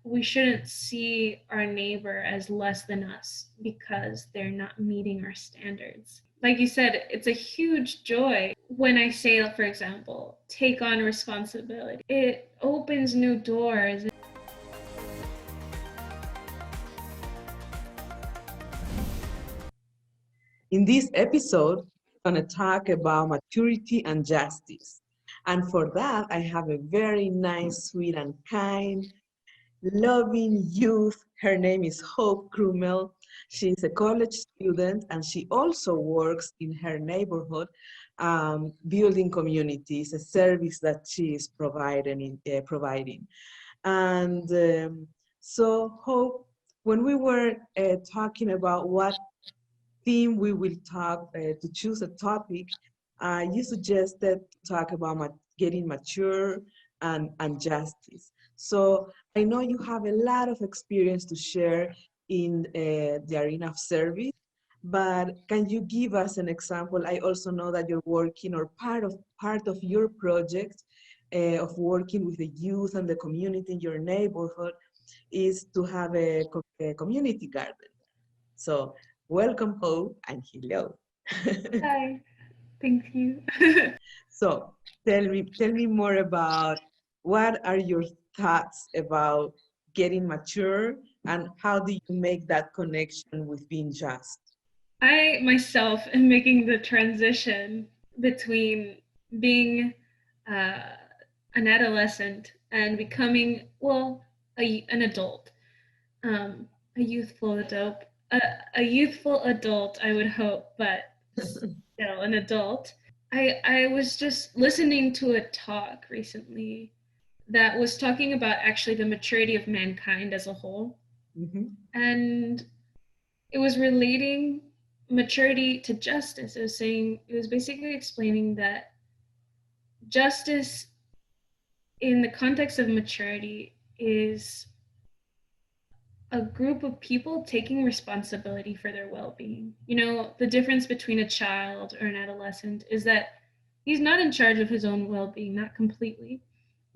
we shouldn't see our neighbor as less than us because they're not meeting our standards. Like you said, it's a huge joy when I say, for example, take on responsibility. It opens new doors. In this episode, I'm going to talk about maturity and justice. And for that, I have a very nice, sweet, and kind, loving youth. Her name is Hope Krumel. She's a college student and she also works in her neighborhood, building communities, a service that she is providing. And so, Hope, when we were talking about what theme we will talk to choose a topic, you suggested to talk about getting mature and justice. So I know you have a lot of experience to share in the arena of service, but can you give us an example? I also know that you're working or part of your project of working with the youth and the community in your neighborhood is to have a community garden. So welcome home and hello. Hi, thank you. So tell me more about what are your thoughts about getting mature and how do you make that connection with being just? I myself am making the transition between being uh, an adolescent and becoming, well, an adult, um, a youthful adult, a youthful adult, I would hope, but still an adult. I was just listening to a talk recently that was talking about actually the maturity of mankind as a whole. Mhm. And it was relating maturity to justice. It was basically explaining that justice in the context of maturity is a group of people taking responsibility for their well-being. You know, the difference between a child or an adolescent is that he's not in charge of his own well-being, not completely.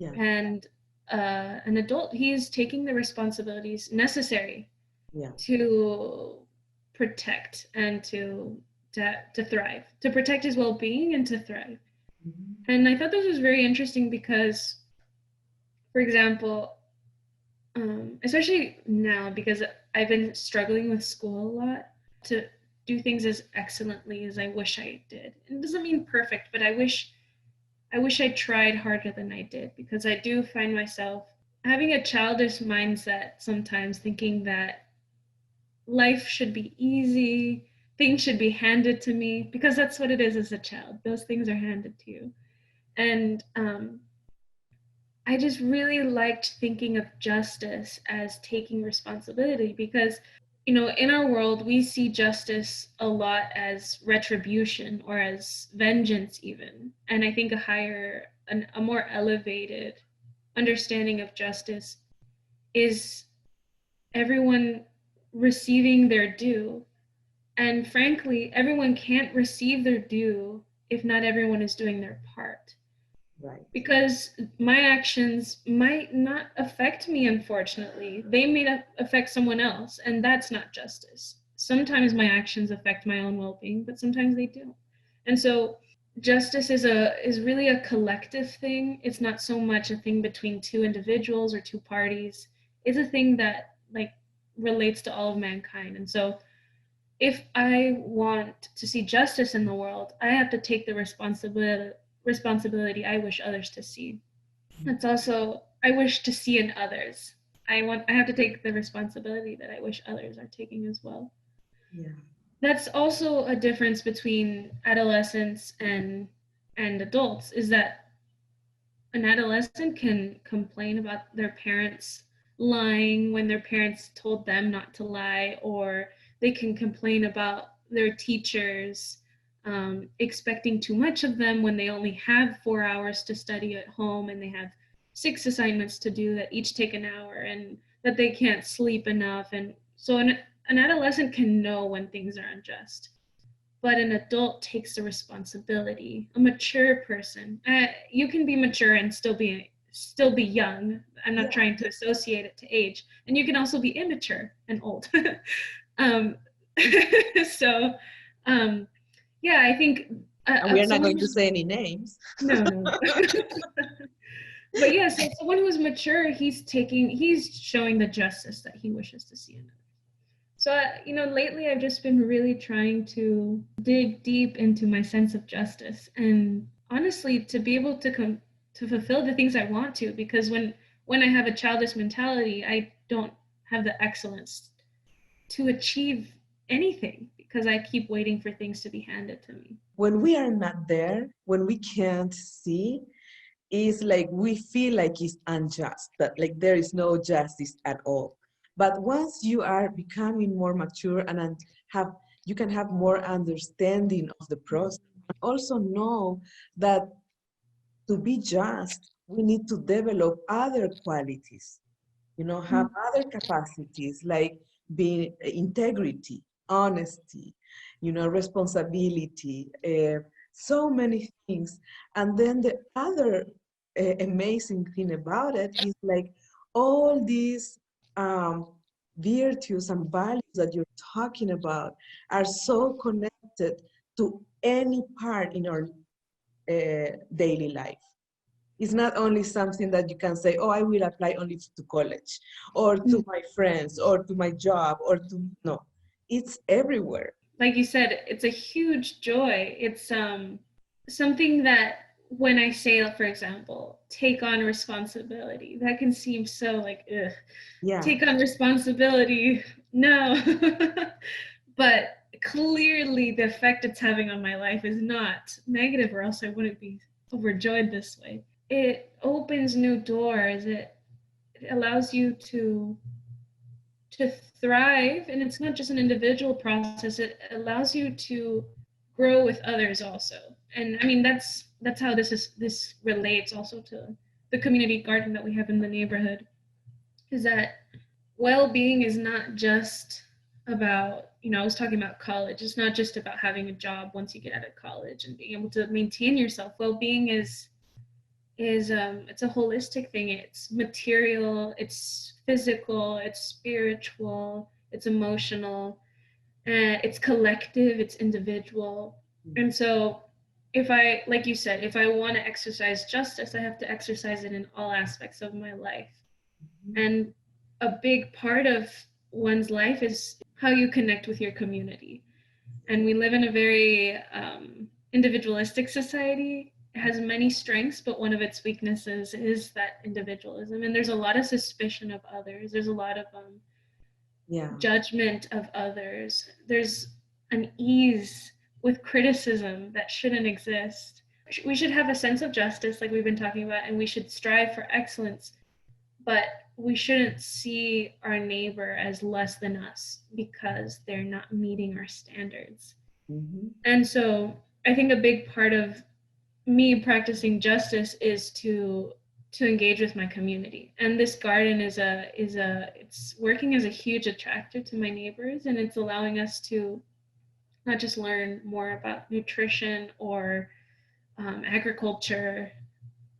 Yeah, And an adult, he is taking the responsibilities necessary yeah. to protect and to thrive, to protect his well-being and to thrive. Mhm. And I thought this was very interesting because, for example, especially now because I've been struggling with school a lot to do things as excellently as I wish I did. And it doesn't mean perfect, but I wish I tried harder than I did because I do find myself having a childish mindset sometimes, thinking that life should be easy, things should be handed to me because that's what it is as a child. Those things are handed to you. And I just really liked thinking of justice as taking responsibility because, you know, in our world, we see justice a lot as retribution or as vengeance, even. And I think a more elevated understanding of justice is everyone receiving their due. And frankly, everyone can't receive their due if not everyone is doing their part. Right. Because my actions might not affect me, unfortunately. They may not affect someone else, and that's not justice. Sometimes my actions affect my own well-being, but sometimes they do. And so justice is really a collective thing. It's not so much a thing between two individuals or two parties. It's a thing that like relates to all of mankind. And so if I want to see justice in the world, I have to take the responsibility I wish others to see. It's also I wish to see in others. I have to take the responsibility that I wish others are taking as well. Yeah. That's also a difference between adolescents and adults is that an adolescent can complain about their parents lying when their parents told them not to lie, or they can complain about their teachers expecting too much of them when they only have 4 hours to study at home and they have 6 assignments to do that each take an hour, and that they can't sleep enough. And so an adolescent can know when things are unjust, but an adult takes the responsibility. A mature person, you can be mature and still be young. I'm not Yeah. trying to associate it to age. And you can also be immature and old. um, so, um, yeah, I think And we are not someone going to who's, say any names. no, no. But yeah, so someone who's mature, he's showing the justice that he wishes to see in others. So, lately I've just been really trying to dig deep into my sense of justice and honestly to be able to fulfill the things I want to, because when I have a childish mentality, I don't have the excellence to achieve anything because I keep waiting for things to be handed to me. When we are not there, when we can't see, it's like we feel like it's unjust, that like there is no justice at all. But once you are becoming more mature and have you can have more understanding of the process, and also know that to be just, we need to develop other qualities, have other capacities like being integrity, honesty, responsibility, so many things. And then the other amazing thing about it is like all these um, virtues and values that you're talking about are so connected to any part in our daily life. It's not only something that you can say, oh, I will apply only to college or to my friends or to my job or to, no, it's everywhere. Like you said, it's a huge joy. It's something that when I say, for example, take on responsibility, that can seem so like, ugh, Yeah. take on responsibility. No. But clearly the effect it's having on my life is not negative, or else I wouldn't be overjoyed this way. It opens new doors. It allows you to thrive, and it's not just an individual process. It allows you to grow with others also. And I mean that's how this relates also to the community garden that we have in the neighborhood, is that well-being is not just about, I was talking about college. It's not just about having a job once you get out of college and being able to maintain yourself. Well-being is it's a holistic thing. It's material, it's physical, it's spiritual, it's emotional, it's collective, it's individual. And so if I, like you said, if I want to exercise justice, I have to exercise it in all aspects of my life. And a big part of one's life is how you connect with your community. And we live in a very individualistic society. It has many strengths, but one of its weaknesses is that individualism. And there's a lot of suspicion of others. There's a lot of Yeah. judgment of others. There's an ease with criticism that shouldn't exist. We should have a sense of justice, like we've been talking about, and we should strive for excellence, but we shouldn't see our neighbor as less than us because they're not meeting our standards. Mm-hmm. And so I think a big part of me practicing justice is to engage with my community. And this garden it's working as a huge attractor to my neighbors, and it's allowing us to not just learn more about nutrition or agriculture.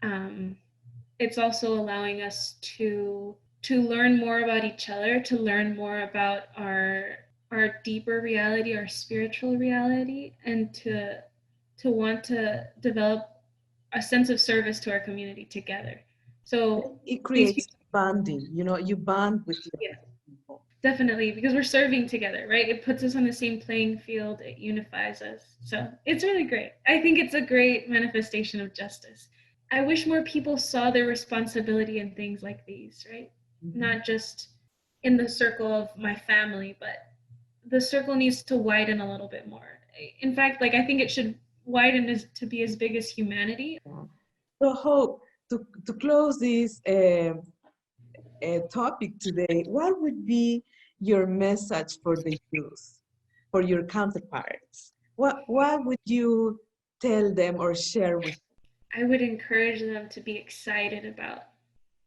Um, it's also allowing us to learn more about each other, to learn more about our deeper reality, our spiritual reality, and to want to develop a sense of service to our community together. So It these creates people, bonding, you bond with the yeah, other people. definitely, because we're serving together, right? It puts us on the same playing field. It unifies us. So it's really great. I think it's a great manifestation of justice. I wish more people saw their responsibility in things like these, right? Mm-hmm. Not just in the circle of my family, but the circle needs to widen a little bit more. In fact, like I think it should widen to be as big as humanity. Yeah. So Hope, to close this topic today, what would be your message for the youth, for your counterparts? What would you tell them or share with I would encourage them to be excited about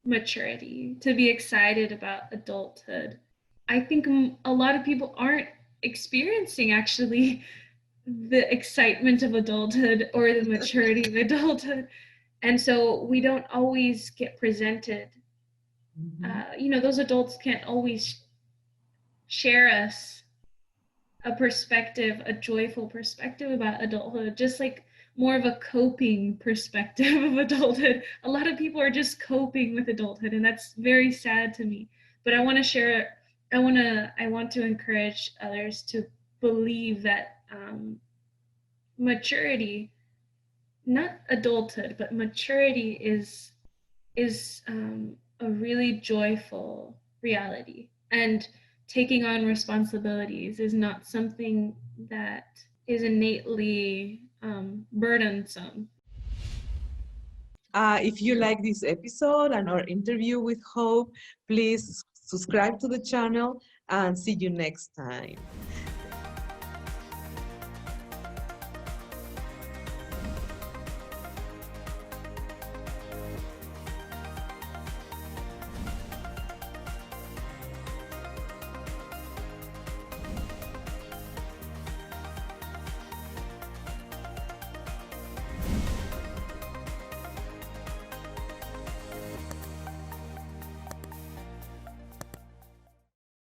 maturity, to be excited about adulthood. I think a lot of people aren't experiencing actually the excitement of adulthood or the maturity of adulthood. And so we don't always get presented, Mhm. those adults can't always share us a perspective, a joyful perspective about adulthood, just like more of a coping perspective of adulthood. A lot of people are just coping with adulthood, and that's very sad to me. But I want to share. I want to encourage others to believe that maturity, not adulthood, but maturity is a really joyful reality. And taking on responsibilities is not something that is innately burdensome. If you like this episode and our interview with Hope, please subscribe to the channel and see you next time.